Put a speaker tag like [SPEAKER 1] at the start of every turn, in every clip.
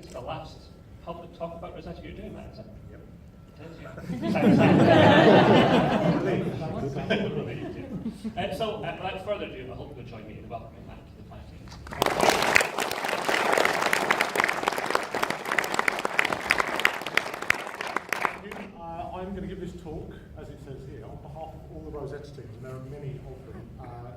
[SPEAKER 1] is the last public talk about Rosetta you're doing, that, is it?
[SPEAKER 2] Yep.
[SPEAKER 1] So, without further ado, I hope you'll join me in welcoming Matt to the planetarium.
[SPEAKER 2] I'm going to give this talk, as it says here, on behalf of all the Rosetta teams, and there are many of them.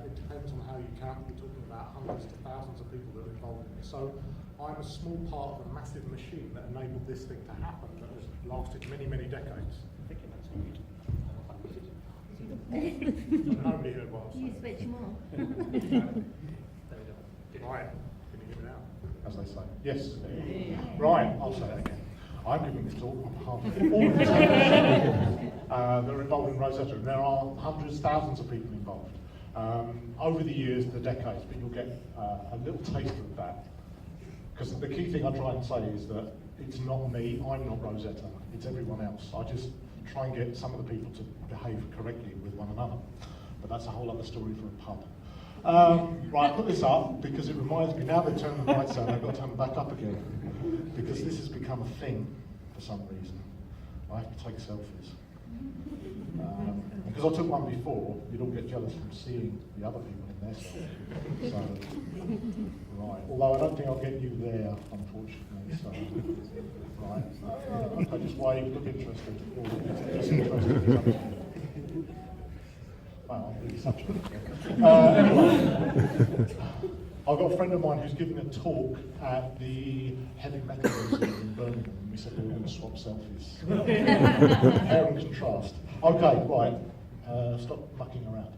[SPEAKER 2] It depends on how you count. We're talking about hundreds to thousands of people that are involved in this. So I'm a small part of a massive machine that enabled this thing to happen that has lasted many, many decades. Nobody heard what I was saying.
[SPEAKER 3] You switch more.
[SPEAKER 2] Right, can you give it out? As they say. Yes. Right, I'll say that again. I'm giving this talk on behalf of all of the teams that are involved in Rosetta. And there are hundreds, thousands of people involved over the years, the decades, but you'll get a little taste of that. Because the key thing I try and say is that it's not me, I'm not Rosetta, it's everyone else. I just try and get some of the people to behave correctly with one another. But that's a whole other story for a pub. Right, I put this up because it reminds me, now they've turned the lights on, I've got to turn them back up again. Because this has become a thing for some reason. I have to take selfies. Because I took one before, you'd all get jealous from seeing the other people in their selfie. So, right, although I don't think I'll get you there, unfortunately. So, right, okay, just wave, look interested. Just interested. Wow, I'm really such a anyway, I've got a friend of mine who's giving a talk at the Heavy Metal Museum in Birmingham, and we said we were going to swap selfies. Compare and contrast. Okay, right, stop mucking around.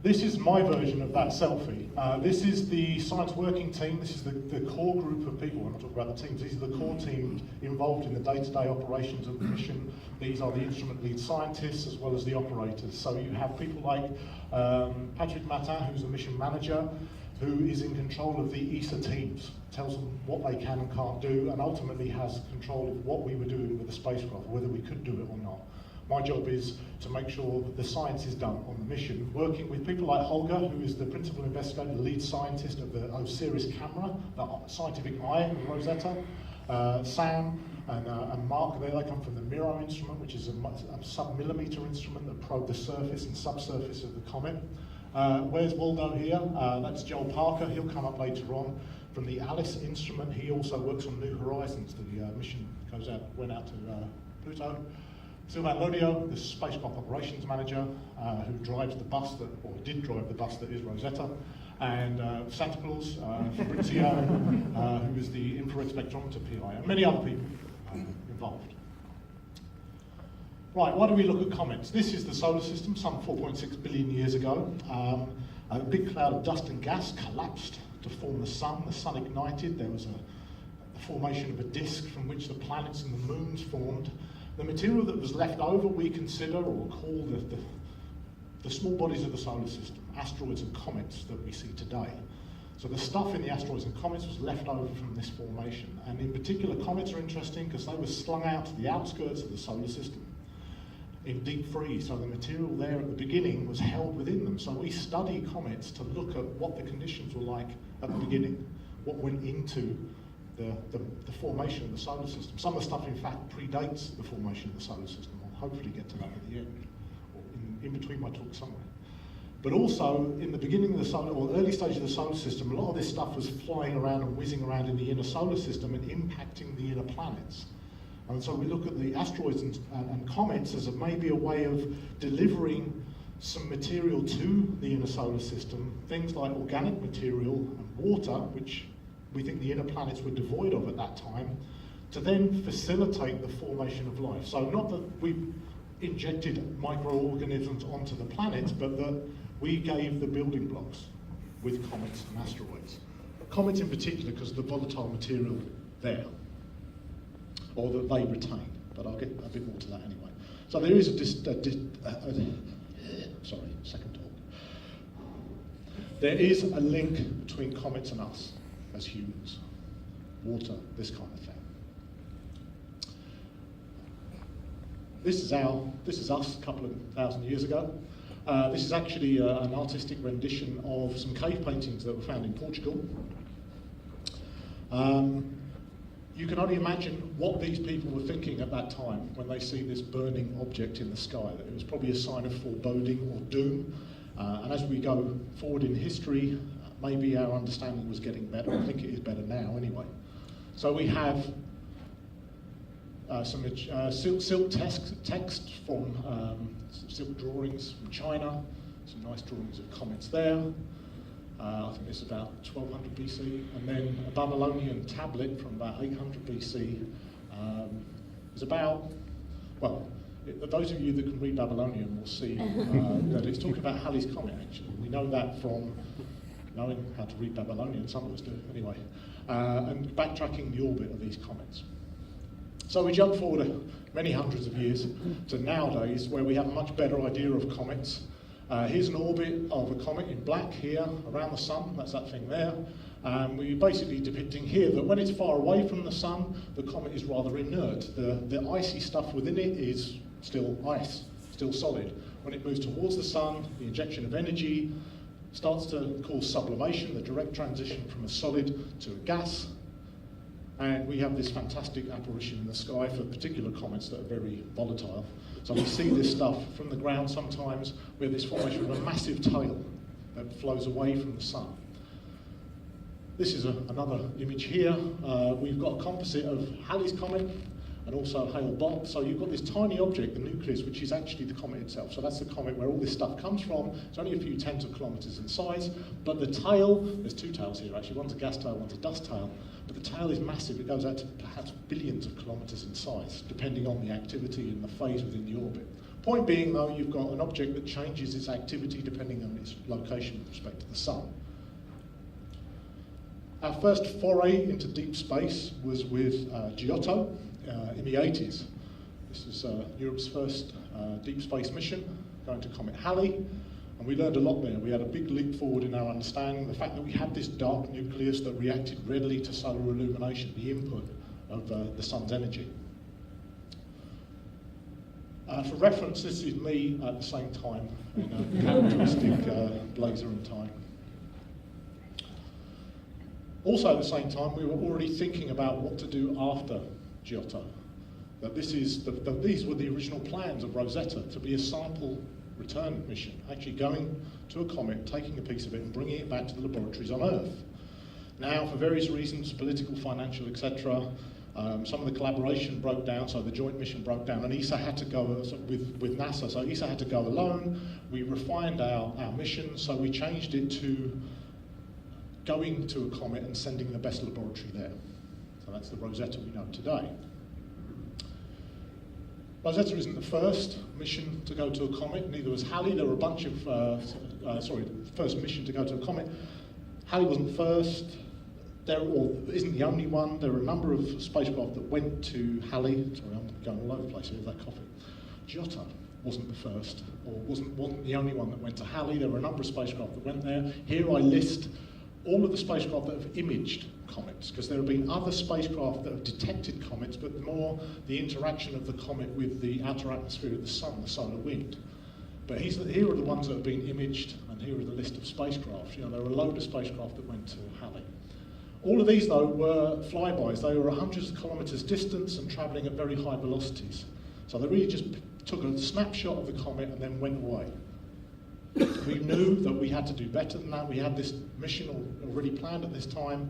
[SPEAKER 2] This is my version of that selfie. This is the science working team. This is the core group of people. When I talk about the teams, these are the core teams involved in the day-to-day operations of the mission. These are the instrument lead scientists as well as the operators. So you have people like Patrick Matin, who's a mission manager, who is in control of the ESA teams, tells them what they can and can't do, and ultimately has control of what we were doing with the spacecraft, whether we could do it or not. My job is to make sure that the science is done on the mission, working with people like Holger, who is the principal investigator, the lead scientist of the OSIRIS camera, the scientific eye of Rosetta, Sam and Mark, they come from the MIRO instrument, which is a sub-millimeter instrument that probed the surface and subsurface of the comet. Where's Waldo here? That's Joel Parker. He'll come up later on. From the ALICE instrument, he also works on New Horizons. The mission went out to Pluto. Sylvain Lodio, the spacecraft operations manager, who drives the bus or did drive the bus that is Rosetta. And Santa Claus, Fabrizio, who is the infrared spectrometer PI, and many other people involved. Right, why do we look at comets? This is the solar system, some 4.6 billion years ago. A big cloud of dust and gas collapsed to form the sun. The sun ignited. There was the formation of a disk from which the planets and the moons formed. The material that was left over we consider or call the small bodies of the solar system, asteroids and comets that we see today. So the stuff in the asteroids and comets was left over from this formation. And in particular, comets are interesting because they were slung out to the outskirts of the solar system in deep freeze, so the material there at the beginning was held within them. So we study comets to look at what the conditions were like at the beginning, what went into the formation of the solar system. Some of the stuff, in fact, predates the formation of the solar system. I'll hopefully get to that at the end, or in between my talk somewhere. But also, in the beginning of the solar, or early stage of the solar system, a lot of this stuff was flying around and whizzing around in the inner solar system and impacting the inner planets. And so we look at the asteroids and comets as maybe a way of delivering some material to the inner solar system, things like organic material and water, which we think the inner planets were devoid of at that time, to then facilitate the formation of life. So not that we injected microorganisms onto the planets, but that we gave the building blocks with comets and asteroids. Comets in particular because of the volatile material there, or that they retain, but I'll get a bit more to that anyway. So there is second talk. There is a link between comets and us as humans. Water, this kind of thing. This is us a couple of thousand years ago. This is actually an artistic rendition of some cave paintings that were found in Portugal. you can only imagine what these people were thinking at that time when they see this burning object in the sky, that it was probably a sign of foreboding or doom. And as we go forward in history, maybe our understanding was getting better. I think it is better now anyway. So we have some silk text from silk drawings from China, some nice drawings of comets there. I think it's about 1200 BC, and then a Babylonian tablet from about 800 BC. It's about, well, those of you that can read Babylonian will see that it's talking about Halley's Comet, actually. We know that from knowing how to read Babylonian, some of us do anyway, and backtracking the orbit of these comets. So we jump forward many hundreds of years to nowadays, where we have a much better idea of comets. Here's an orbit of a comet in black here, around the sun, that's that thing there. We're basically depicting here that when it's far away from the sun, the comet is rather inert. The icy stuff within it is still ice, still solid. When it moves towards the sun, the injection of energy starts to cause sublimation, the direct transition from a solid to a gas. And we have this fantastic apparition in the sky for particular comets that are very volatile. So we see this stuff from the ground sometimes with this formation of a massive tail that flows away from the sun. This is another image here. We've got a composite of Halley's Comet and also Hale-Bopp. So you've got this tiny object, the nucleus, which is actually the comet itself. So that's the comet where all this stuff comes from. It's only a few tens of kilometres in size, but the tail, there's two tails here actually, one's a gas tail, one's a dust tail, but the tail is massive. It goes out to perhaps billions of kilometres in size, depending on the activity and the phase within the orbit. Point being though, you've got an object that changes its activity depending on its location with respect to the sun. Our first foray into deep space was with Giotto in the 80s. This is Europe's first deep space mission, going to Comet Halley, and we learned a lot there. We had a big leap forward in our understanding. The fact that we had this dark nucleus that reacted readily to solar illumination, the input of the sun's energy. For reference, this is me at the same time in a characteristic blazer and tie. Also at the same time, we were already thinking about what to do after Giotto. That these were the original plans of Rosetta, to be a sample return mission, actually going to a comet, taking a piece of it and bringing it back to the laboratories on Earth. Now, for various reasons, political, financial, etc., some of the collaboration broke down, so the joint mission broke down, and ESA had to go with NASA, so ESA had to go alone. We refined our mission, so we changed it to going to a comet and sending the best laboratory there. So that's the Rosetta we know today. Rosetta isn't the first mission to go to a comet, neither was Halley. There were a bunch of, first mission to go to a comet. Halley wasn't first, or isn't the only one. There were a number of spacecraft that went to Halley. Sorry, I'm going all over the place here with that coffee. Giotto wasn't the first, or wasn't the only one that went to Halley. There were a number of spacecraft that went there. Here I list all of the spacecraft that have imaged comets, because there have been other spacecraft that have detected comets, but more the interaction of the comet with the outer atmosphere of the sun, the solar wind. But here are the ones that have been imaged, and here are the list of spacecraft. You know, there are a load of spacecraft that went to Halley. All of these, though, were flybys. They were hundreds of kilometres distance and travelling at very high velocities. So they really just took a snapshot of the comet and then went away. We knew that we had to do better than that. We had this mission already planned at this time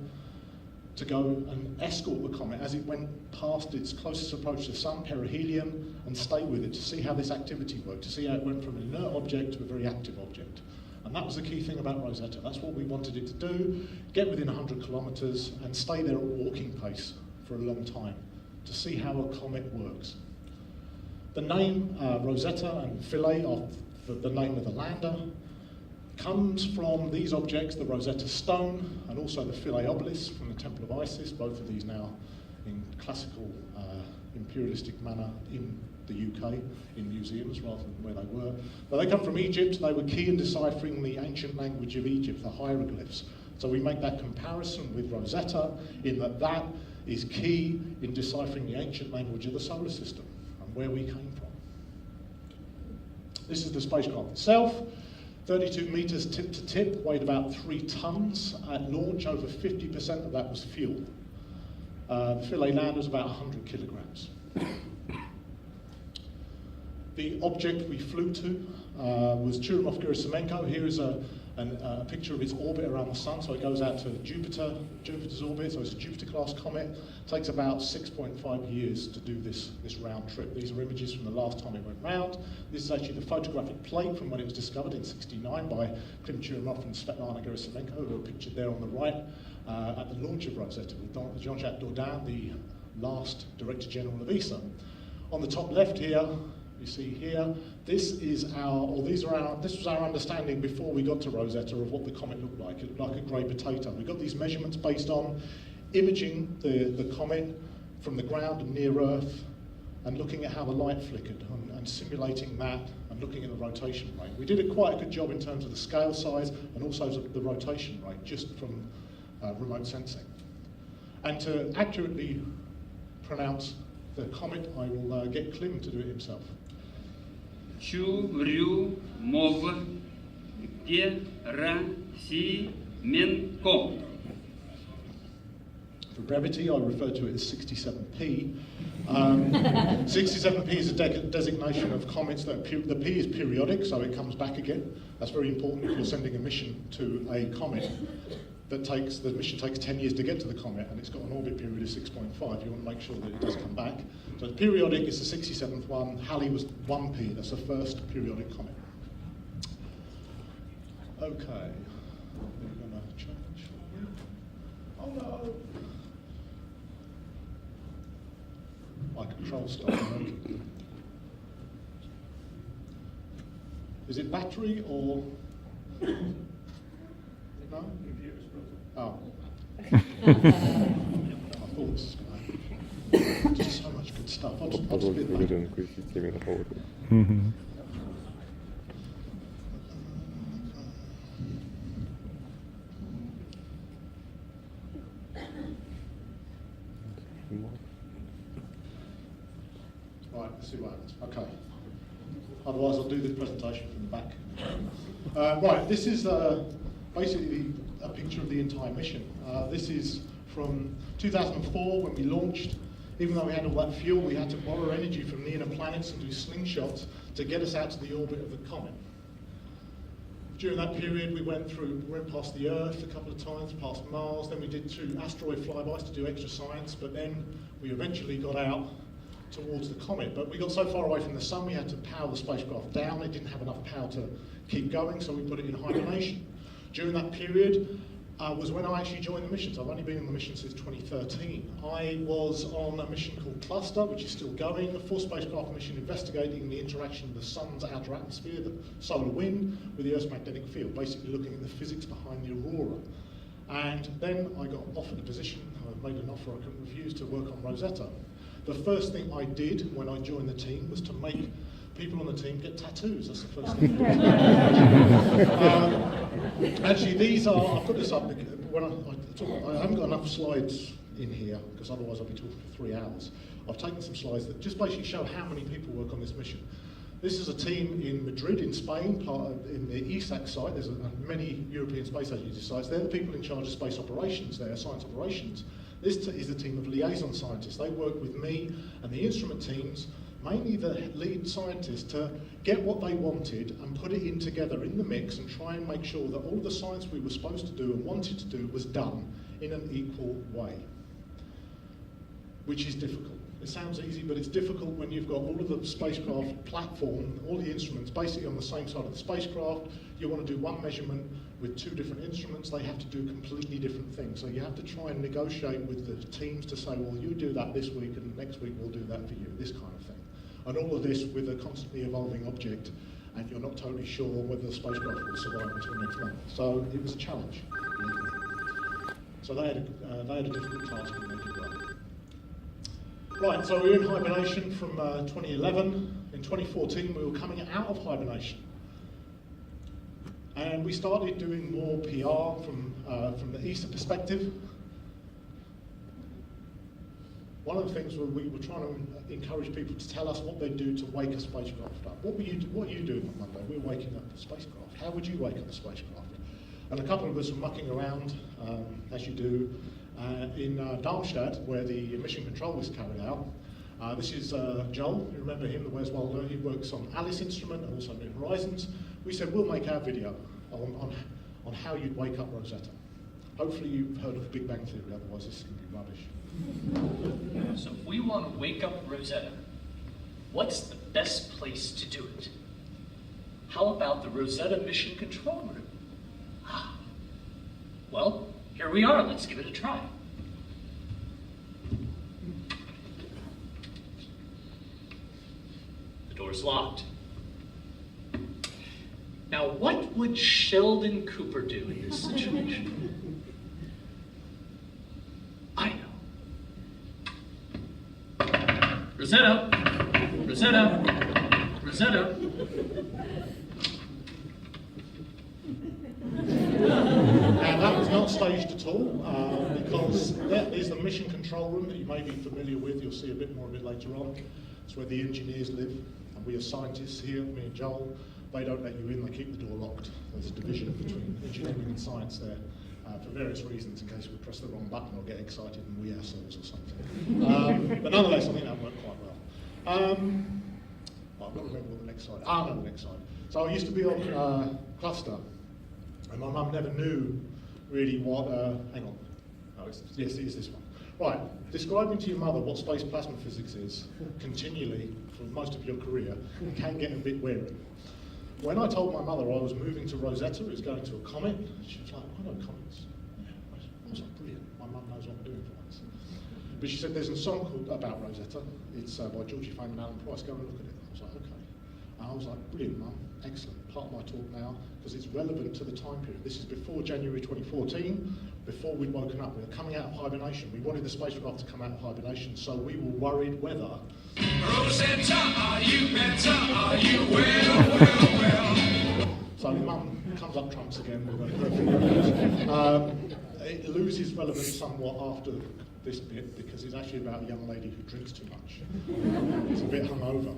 [SPEAKER 2] to go and escort the comet as it went past its closest approach to the sun, perihelion, and stay with it to see how this activity worked, to see how it went from an inert object to a very active object. And that was the key thing about Rosetta. That's what we wanted it to do, get within 100 kilometres and stay there at walking pace for a long time to see how a comet works. The name Rosetta and Philae are the name of the lander, comes from these objects, the Rosetta Stone and also the Philae obelisk from the Temple of Isis, both of these now in classical imperialistic manner in the UK, in museums rather than where they were. But they come from Egypt. They were key in deciphering the ancient language of Egypt, the hieroglyphs. So we make that comparison with Rosetta in that that is key in deciphering the ancient language of the solar system and where we came from. This is the spacecraft itself, 32 metres tip to tip, weighed about 3 tonnes. At launch, over 50% of that was fuel. The Philae lander was about 100 kilograms. The object we flew to was Churyumov-Gerasimenko. Here is a picture of its orbit around the Sun. So it goes out to Jupiter's orbit. So it's a Jupiter-class comet. It takes about 6.5 years to do this round trip. These are images from the last time it went round. This is actually the photographic plate from when it was discovered in '69 by Churyumov and Gerasimenko, who are pictured there on the right at the launch of Rosetta with Jean-Jacques Dordain, the last Director General of ESA. On the top left here, you see here, this was our understanding before we got to Rosetta of what the comet looked like. It looked like a grey potato. We got these measurements based on imaging the comet from the ground and near Earth and looking at how the light flickered and simulating that and looking at the rotation rate. We did quite a good job in terms of the scale size and also the rotation rate just from remote sensing. And to accurately pronounce the comet, I will get Klim to do it himself.
[SPEAKER 3] Churyumov-Gerasimenko.
[SPEAKER 2] For brevity, I refer to it as 67P. 67P is a designation of comets that the P is periodic, so it comes back again. That's very important if you're sending a mission to a comet. The mission takes 10 years to get to the comet, and it's got an orbit period of 6.5. You want to make sure that it does come back. So it's periodic, it's the 67th one. Halley was 1P, that's the first periodic comet. Okay, we're going to change. Oh no! My control stopped working. Is it battery or no? Oh. I thought this was going to just so much good stuff. I'll spit that. Right, let's see what happens. Okay. Otherwise, I'll do this presentation from the back. Right, this is basically a picture of the entire mission. This is from 2004 when we launched. Even though we had all that fuel, we had to borrow energy from the inner planets and do slingshots to get us out to the orbit of the comet. During that period, we went past the Earth a couple of times, past Mars, then we did 2 asteroid flybys to do extra science, but then we eventually got out towards the comet. But we got so far away from the Sun, we had to power the spacecraft down. It didn't have enough power to keep going, so we put it in hibernation. During that period was when I actually joined the missions. I've only been on the mission since 2013. I was on a mission called Cluster, which is still going, a 4 spacecraft mission investigating the interaction of the Sun's outer atmosphere, the solar wind, with the Earth's magnetic field, basically looking at the physics behind the aurora. And then I got offered a position, I made an offer I couldn't refuse, to work on Rosetta. The first thing I did when I joined the team was to make people on the team get tattoos. That's the first thing. Actually, these are, I'll put this up, when I haven't got enough slides in here, because otherwise I'll be talking for 3 hours. I've taken some slides that just basically show how many people work on this mission. This is a team in Madrid, in Spain, in the ESAC site. There's many European Space Agency sites. They're the people in charge of space operations there, science operations. This is a team of liaison scientists. They work with me and the instrument teams, mainly the lead scientists, to get what they wanted and put it in together in the mix and try and make sure that all the science we were supposed to do and wanted to do was done in an equal way, which is difficult. It sounds easy, but it's difficult when you've got all of the spacecraft platform, all the instruments basically on the same side of the spacecraft. You want to do one measurement with 2 different instruments, they have to do completely different things. So you have to try and negotiate with the teams to say, well, you do that this week and next week we'll do that for you, this kind of thing. And all of this with a constantly evolving object, and you're not totally sure whether the spacecraft will survive until next month. So it was a challenge. So they had a difficult task and they did well. Right, so we were in hibernation from 2011. In 2014, we were coming out of hibernation. And we started doing more PR from the ESA perspective. One of the things we were trying to encourage people to tell us what they do to wake a spacecraft up. What are you doing on Monday? We're waking up a spacecraft. How would you wake up a spacecraft? And a couple of us were mucking around, as you do, in Darmstadt, where the mission control was carried out. This is Joel, you remember him, the Wes Waldo. He works on Alice instrument and also New Horizons. We said we'll make our video on how you'd wake up Rosetta. Hopefully you've heard of Big Bang Theory, otherwise this is going to be rubbish.
[SPEAKER 4] So if we want to wake up Rosetta, what's the best place to do it? How about the Rosetta Mission Control Room? Well, here we are. Let's give it a try. The door's locked. Now, what would Sheldon Cooper do in this situation? I know. Rosetta! Rosetta! Rosetta!
[SPEAKER 2] And that was not staged at all, because that is the mission control room that you may be familiar with. You'll see a bit more of it later on. It's where the engineers live, and we as scientists here, me and Joel, they don't let you in, they keep the door locked. There's a division between engineering and science there, for various reasons, in case we press the wrong button or get excited and we ourselves or something. But nonetheless, I think that worked quite well. I've got to remember what the next slide. No, the next slide. So I used to be on cluster, and my mum never knew really what, hang on, yes, it is this one. Right, describing to your mother what space plasma physics is, continually, for most of your career, can get a bit weary. When I told my mother I was moving to Rosetta, it was going to a comet, she was like, I know comets. Yeah. I was like, brilliant, my mum knows what I'm doing for once. But she said, there's a song called about Rosetta, it's by Georgie Fame and Alan Price, go and look at it. I was like, okay. And I was like, brilliant, mum, excellent, part of my talk now, because it's relevant to the time period. This is before January 2014, before we'd woken up. We were coming out of hibernation. We wanted the spacecraft to come out of hibernation, so we were worried whether...
[SPEAKER 5] Rosetta, are you better? Are you well?
[SPEAKER 2] So mum comes up trumps again with a it loses relevance somewhat after this bit, because it's actually about a young lady who drinks too much. It's a bit hungover.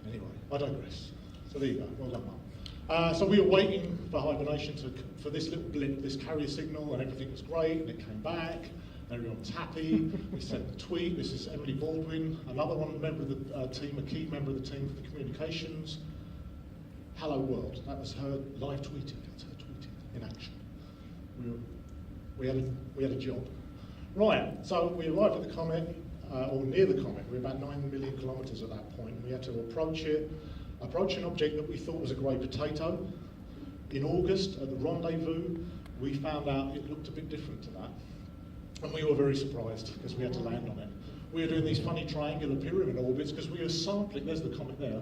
[SPEAKER 2] Anyway, I digress. So there you go, well done, Mum. So we were waiting for hibernation for this little blip, this carrier signal, and everything was great, and it came back, and everyone was happy. We sent a tweet. This is Emily Baldwin, another one member of the team, a key member of the team for the communications. Hello world, that was her live tweeting, that's her tweeting in action. We had a job. Right, so we arrived at the comet, or near the comet. We were about 9 million kilometres at that point. We had to approach an object that we thought was a grey potato. In August, at the rendezvous, we found out it looked a bit different to that. And we were very surprised, because we had to land on it. We were doing these funny triangular pyramid orbits, because we were sampling, there's the comet there,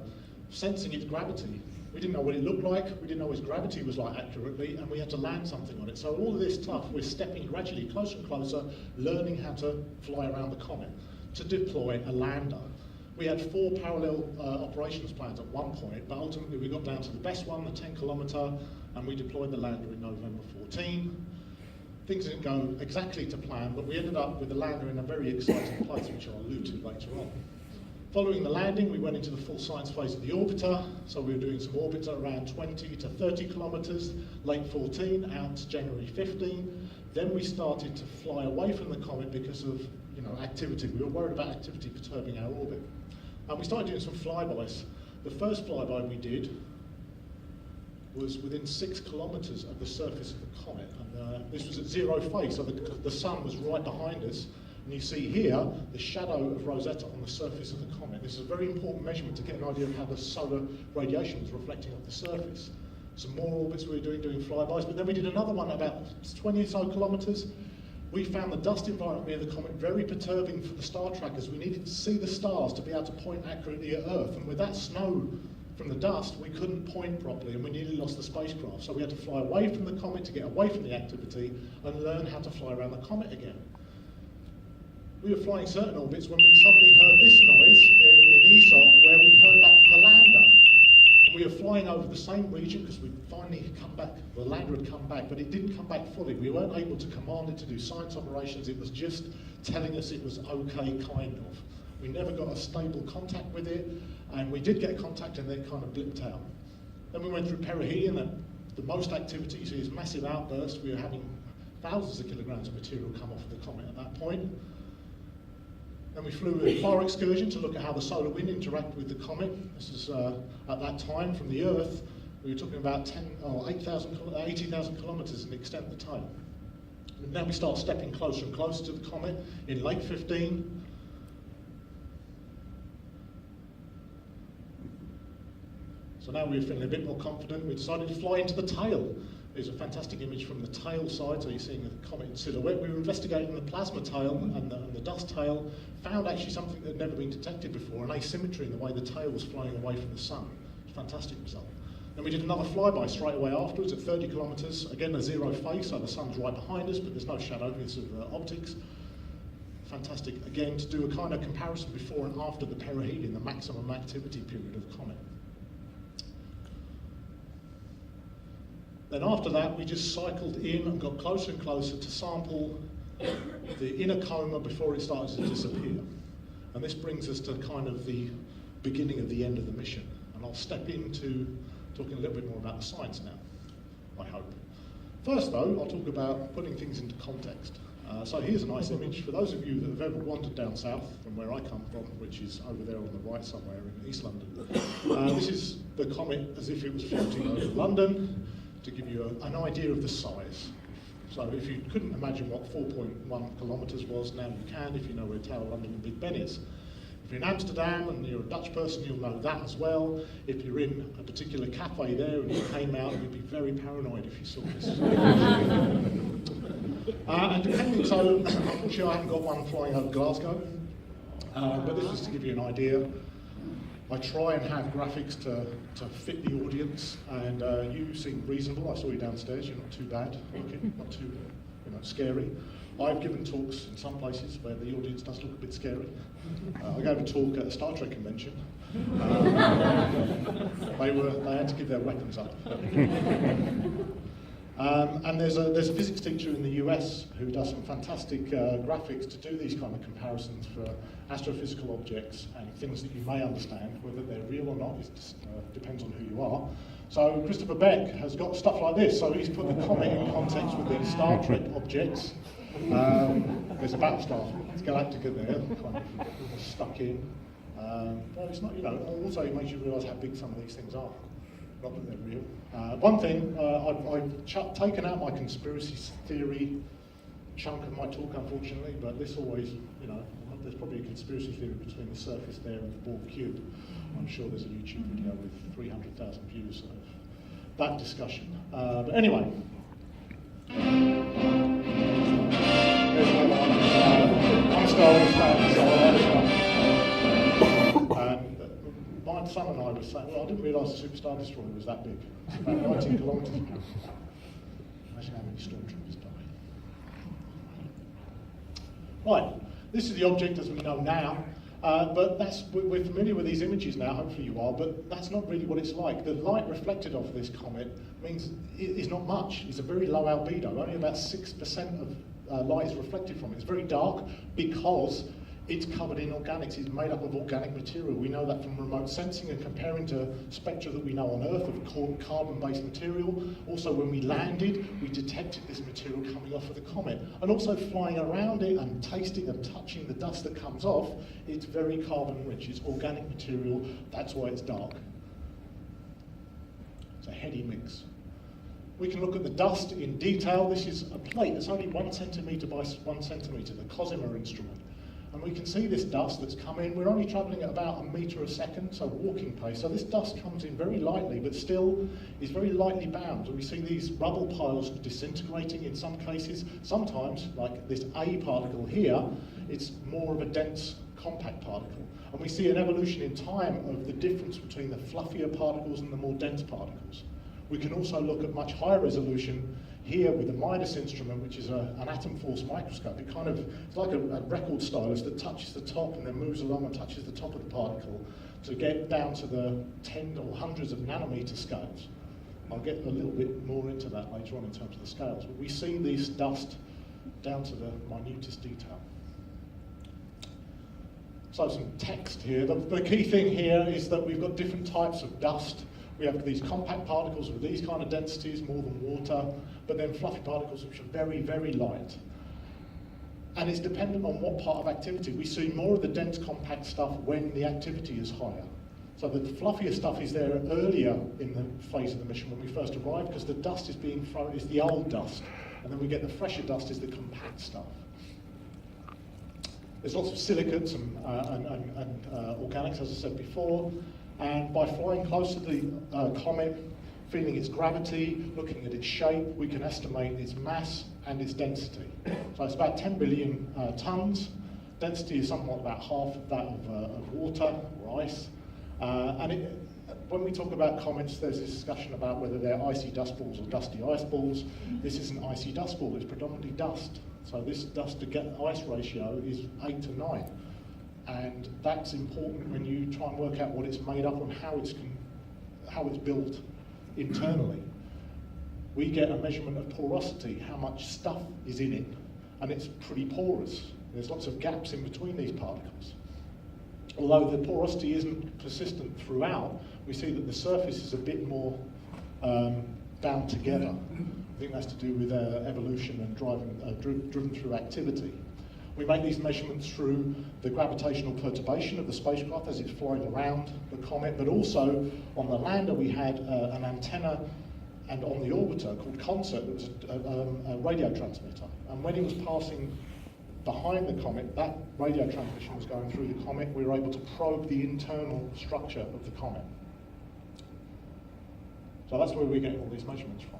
[SPEAKER 2] sensing its gravity. We didn't know what it looked like, we didn't know what its gravity was like accurately, and we had to land something on it. So all of this stuff, we're stepping gradually closer and closer, learning how to fly around the comet, to deploy a lander. We had 4 parallel operations plans at one point, but ultimately we got down to the best one, the 10-kilometre, and we deployed the lander in November 14. Things didn't go exactly to plan, but we ended up with the lander in a very exciting place, which I'll allude to later on. Following the landing, we went into the full science phase of the orbiter, so we were doing some orbits at around 20 to 30 kilometres, late 14, out to January 15. Then we started to fly away from the comet because of activity. We were worried about activity perturbing our orbit. And we started doing some flybys. The first flyby we did was within 6 kilometres of the surface of the comet. And this was at zero phase, so the sun was right behind us. And you see here the shadow of Rosetta on the surface of the comet. This is a very important measurement to get an idea of how the solar radiation was reflecting off the surface. Some more orbits we were doing flybys, but then we did another one about 20 or so kilometres. We found the dust environment near the comet very perturbing for the star trackers. We needed to see the stars to be able to point accurately at Earth, and with that snow from the dust, we couldn't point properly, and we nearly lost the spacecraft. So we had to fly away from the comet to get away from the activity and learn how to fly around the comet again. We were flying certain orbits when we suddenly heard this noise in ESOC, where we heard back from the lander. And we were flying over the same region because we'd finally come back, the lander had come back, but it didn't come back fully. We weren't able to command it to do science operations. It was just telling us it was okay, kind of. We never got a stable contact with it, and we did get contact and then kind of blipped out. Then we went through perihelion, and the most activity, you see this massive outburst. We were having thousands of kilograms of material come off of the comet at that point. Then we flew a far excursion to look at how the solar wind interacted with the comet. This is at that time from the Earth, we were talking about 80,000 kilometers in extent at the time. And now we start stepping closer and closer to the comet in late 15. So now we're feeling a bit more confident. We decided to fly into the tail. There's a fantastic image from the tail side, so you're seeing the comet in silhouette. We were investigating the plasma tail and the dust tail, found actually something that had never been detected before, an asymmetry in the way the tail was flying away from the sun. It's a fantastic result. Then we did another flyby straight away afterwards at 30 kilometers. Again, a zero phase, so the sun's right behind us, but there's no shadow because of optics. Fantastic, again, to do a kind of comparison before and after the perihelion, the maximum activity period of the comet. Then after that, we just cycled in and got closer and closer to sample the inner coma before it started to disappear. And this brings us to kind of the beginning of the end of the mission. And I'll step into talking a little bit more about the science now, I hope. First though, I'll talk about putting things into context. So here's a nice image for those of you that have ever wandered down south from where I come from, which is over there on the right somewhere in East London. This is the comet as if it was floating over London, to give you an idea of the size. So if you couldn't imagine what 4.1 kilometres was, now you can if you know where Tower London and Big Ben is. If you're in Amsterdam and you're a Dutch person, you'll know that as well. If you're in a particular cafe there and you came out, you'd be very paranoid if you saw this. And depending, so unfortunately I haven't got one flying over Glasgow, but this is to give you an idea. I try and have graphics to fit the audience, and you seem reasonable. I saw you downstairs, you're not too bad, okay, not too scary. I've given talks in some places where the audience does look a bit scary. I gave a talk at a Star Trek convention. They had to give their weapons up. And there's a physics teacher in the US who does some fantastic graphics to do these kind of comparisons for astrophysical objects and things that you may understand. Whether they're real or not, it depends on who you are. So Christopher Beck has got stuff like this. So he's put the comet in context with the Star Trek objects. There's a Battlestar Galactica there, kind of stuck in. But it's not, also it makes you realise how big some of these things are. Not that they're real. One thing, I've taken out my conspiracy theory chunk of my talk, unfortunately, but this always, there's probably a conspiracy theory between the surface there and the Borg cube. I'm sure there's a YouTube video with 300,000 views of that discussion. But anyway. There's another one. I'm a Star Wars fan, so I like it. My son and I were saying, well, I didn't realise the Superstar Destroyer was that big. It's about 19 kilometres now. Imagine how many stormtroopers die. Right, this is the object as we know now. But we're familiar with these images now, hopefully you are, but that's not really what it's like. The light reflected off this comet means it's not much. It's a very low albedo. Only about 6% of light is reflected from it. It's very dark because it's covered in organics. It's made up of organic material. We know that from remote sensing and comparing to spectra that we know on Earth of carbon-based material. Also, when we landed, we detected this material coming off of the comet. And also flying around it and tasting and touching the dust that comes off, it's very carbon-rich. It's organic material. That's why it's dark. It's a heady mix. We can look at the dust in detail. This is a plate that's only 1 centimetre by 1 centimetre, the Cosima instrument. And we can see this dust that's come in. We're only travelling at about 1 metre a second, so walking pace. So this dust comes in very lightly, but still is very lightly bound. And we see these rubble piles disintegrating in some cases. Sometimes, like this A particle here, it's more of a dense, compact particle. And we see an evolution in time of the difference between the fluffier particles and the more dense particles. We can also look at much higher resolution here with the Midas instrument, which is an atom force microscope. It's like a record stylus that touches the top and then moves along and touches the top of the particle to get down to the 10 or hundreds of nanometer scales. I'll get a little bit more into that later on in terms of the scales, but we see this dust down to the minutest detail. So some text here. The key thing here is that we've got different types of dust We have these compact particles with these kind of densities, more than water, but then fluffy particles which are very, very light. And it's dependent on what part of activity. We see more of the dense compact stuff when the activity is higher. So the fluffier stuff is there earlier in the phase of the mission when we first arrive, because the dust is being thrown, is the old dust. And then we get the fresher dust is the compact stuff. There's lots of silicates and organics, as I said before. And by flying close to the comet, feeling its gravity, looking at its shape, we can estimate its mass and its density. So it's about 10 billion tons. Density is somewhat about half of that of water or ice. When we talk about comets, there's this discussion about whether they're icy dust balls or dusty ice balls. This is an icy dust ball, it's predominantly dust. So this dust to ice ratio is 8 to 9. And that's important when you try and work out what it's made up and how it's built internally. We get a measurement of porosity, how much stuff is in it, and it's pretty porous. There's lots of gaps in between these particles. Although the porosity isn't persistent throughout, we see that the surface is a bit more bound together. I think that's to do with evolution and driven through activity. We make these measurements through the gravitational perturbation of the spacecraft as it's flying around the comet, but also on the lander we had an antenna, and on the orbiter called Concert, that was a radio transmitter. And when it was passing behind the comet, that radio transmission was going through the comet. We were able to probe the internal structure of the comet. So that's where we're getting all these measurements from.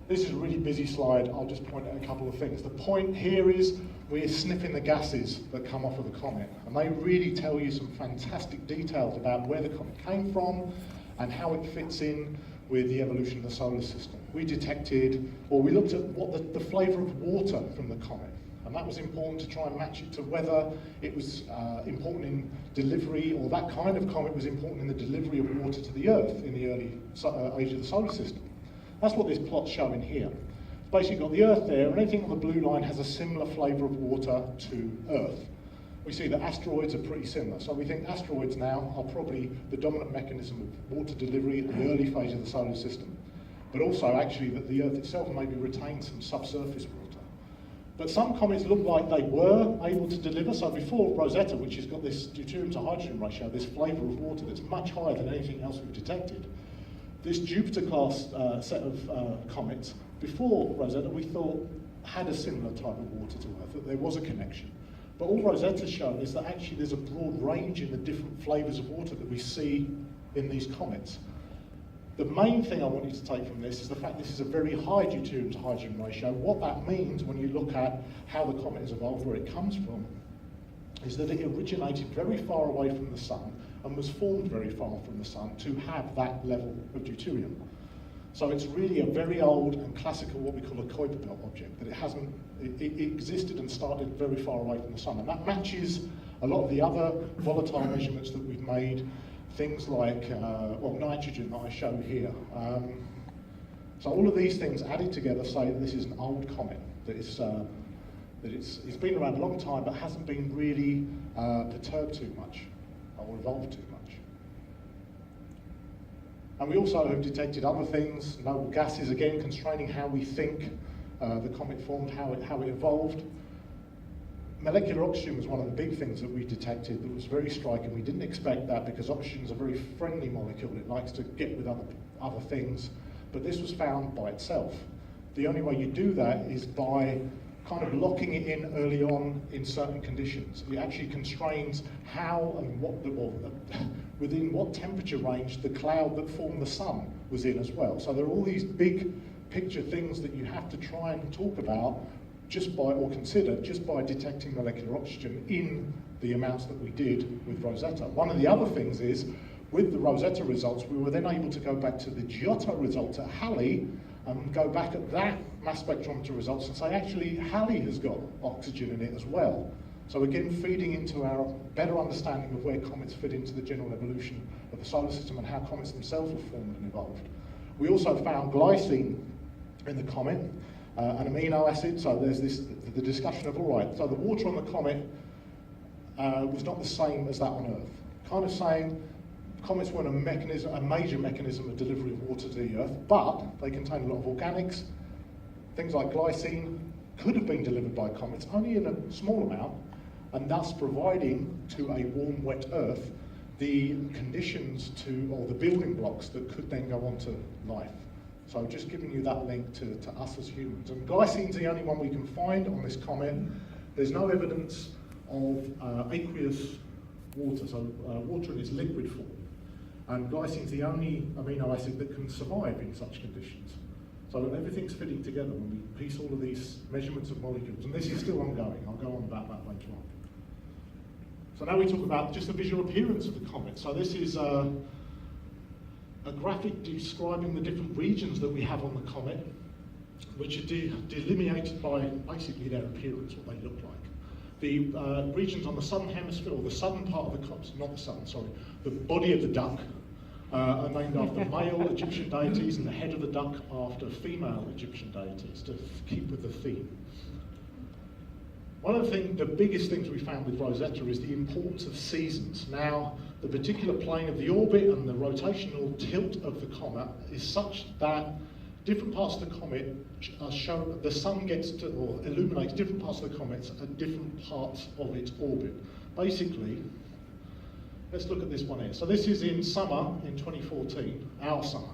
[SPEAKER 2] This is a really busy slide. I'll just point out a couple of things. The point here is we're sniffing the gases that come off of the comet, and they really tell you some fantastic details about where the comet came from and how it fits in with the evolution of the solar system. We detected, or we looked at what the flavour of water from the comet, and that was important to try and match it to whether it was important in delivery, or that kind of comet was important in the delivery of water to the Earth in the early age of the solar system. That's what this plot's showing here. It's basically got the Earth there, and anything on the blue line has a similar flavour of water to Earth. We see that asteroids are pretty similar, so we think asteroids now are probably the dominant mechanism of water delivery at the early phase of the solar system, but also actually that the Earth itself maybe retains some subsurface water. But some comets look like they were able to deliver, so before Rosetta, which has got this deuterium to hydrogen ratio, this flavour of water that's much higher than anything else we've detected, this Jupiter-class set of comets, before Rosetta, we thought had a similar type of water to Earth, that there was a connection. But all Rosetta's shown is that actually there's a broad range in the different flavours of water that we see in these comets. The main thing I want you to take from this is the fact this is a very high deuterium to hydrogen ratio. What that means when you look at how the comet has evolved, where it comes from, is that it originated very far away from the sun and was formed very far from the sun to have that level of deuterium. So it's really a very old and classical, what we call a Kuiper belt object, that it existed and started very far away from the sun. And that matches a lot of the other volatile measurements that we've made, things like, nitrogen that I show here. So all of these things added together say that this is an old comet, that it's been around a long time but hasn't been really perturbed too much or evolved too much. And we also have detected other things, noble gases, again constraining how we think the comet formed, how it evolved. Molecular oxygen was one of the big things that we detected that was very striking. We didn't expect that because oxygen is a very friendly molecule. It likes to get with other things, but this was found by itself. The only way you do that is by kind of locking it in early on in certain conditions. It actually constrains how and within what temperature range the cloud that formed the sun was in as well. So there are all these big picture things that you have to try and talk about consider just by detecting molecular oxygen in the amounts that we did with Rosetta. One of the other things is, with the Rosetta results, we were then able to go back to the Giotto results at Halley and go back at that mass spectrometer results and say, actually, Halley has got oxygen in it as well. So again, feeding into our better understanding of where comets fit into the general evolution of the solar system and how comets themselves were formed and evolved. We also found glycine in the comet, an amino acid. So there's the discussion of, all right, so the water on the comet was not the same as that on Earth. Kind of saying, Comets weren't a major mechanism of delivery of water to the Earth, but they contain a lot of organics. Things like glycine could have been delivered by comets, only in a small amount, and thus providing to a warm, wet Earth the conditions or the building blocks that could then go on to life. So just giving you that link to us as humans. And glycine's the only one we can find on this comet. There's no evidence of aqueous water, so water in its liquid form. And glycine's the only amino acid that can survive in such conditions. So everything's fitting together when we piece all of these measurements of molecules, and this is still ongoing. I'll go on about that later on. So now we talk about just the visual appearance of the comet. So this is a graphic describing the different regions that we have on the comet, which are delimited by basically their appearance, what they look like. The regions on the southern hemisphere, or the southern part of the comet, not the southern, sorry, the body of the duck are named after male Egyptian deities, and the head of the duck after female Egyptian deities, to keep with the theme. One of the biggest things we found with Rosetta is the importance of seasons. Now, the particular plane of the orbit and the rotational tilt of the comet is such that different parts of the comet are shown, the sun gets to, or illuminates different parts of the comet at different parts of its orbit. Basically, let's look at this one here. So this is in summer in 2014, our summer.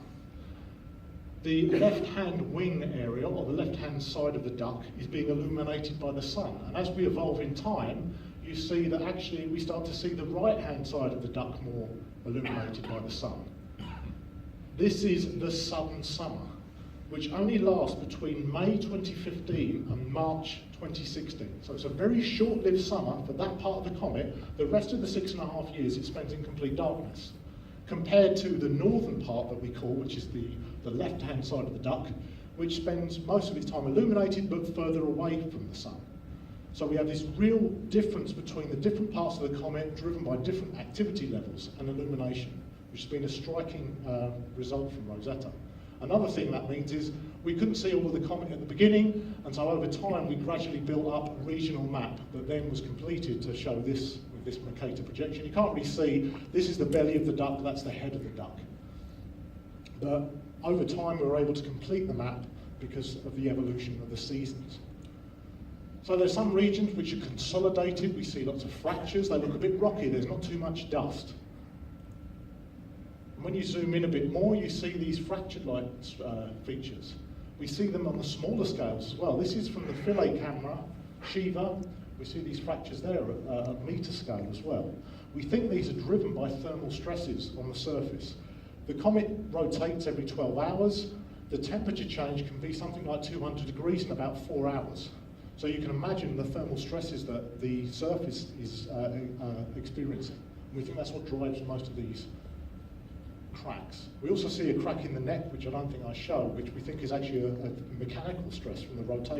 [SPEAKER 2] The left-hand wing area, or the left-hand side of the duck, is being illuminated by the sun. And as we evolve in time, you see that actually we start to see the right-hand side of the duck more illuminated by the sun. This is the southern summer, which only lasts between May 2015 and March 2016. So it's a very short-lived summer for that part of the comet. The rest of the 6.5 years it spends in complete darkness, compared to the northern part that we call, which is the left-hand side of the duck, which spends most of its time illuminated but further away from the sun. So we have this real difference between the different parts of the comet driven by different activity levels and illumination, which has been a striking result from Rosetta. Another thing that means is we couldn't see all of the comet at the beginning, and so over time we gradually built up a regional map that then was completed to show this with this Mercator projection. You can't really see, this is the belly of the duck, that's the head of the duck. But over time we were able to complete the map because of the evolution of the seasons. So there's some regions which are consolidated, we see lots of fractures, they look a bit rocky, there's not too much dust. When you zoom in a bit more, you see these fractured-like features. We see them on the smaller scales as well. This is from the Philae camera, Shiva. We see these fractures there at meter scale as well. We think these are driven by thermal stresses on the surface. The comet rotates every 12 hours. The temperature change can be something like 200 degrees in about 4 hours. So you can imagine the thermal stresses that the surface is experiencing. We think that's what drives most of these cracks. We also see a crack in the neck, which I don't think I showed, which we think is actually a mechanical stress from the rotation.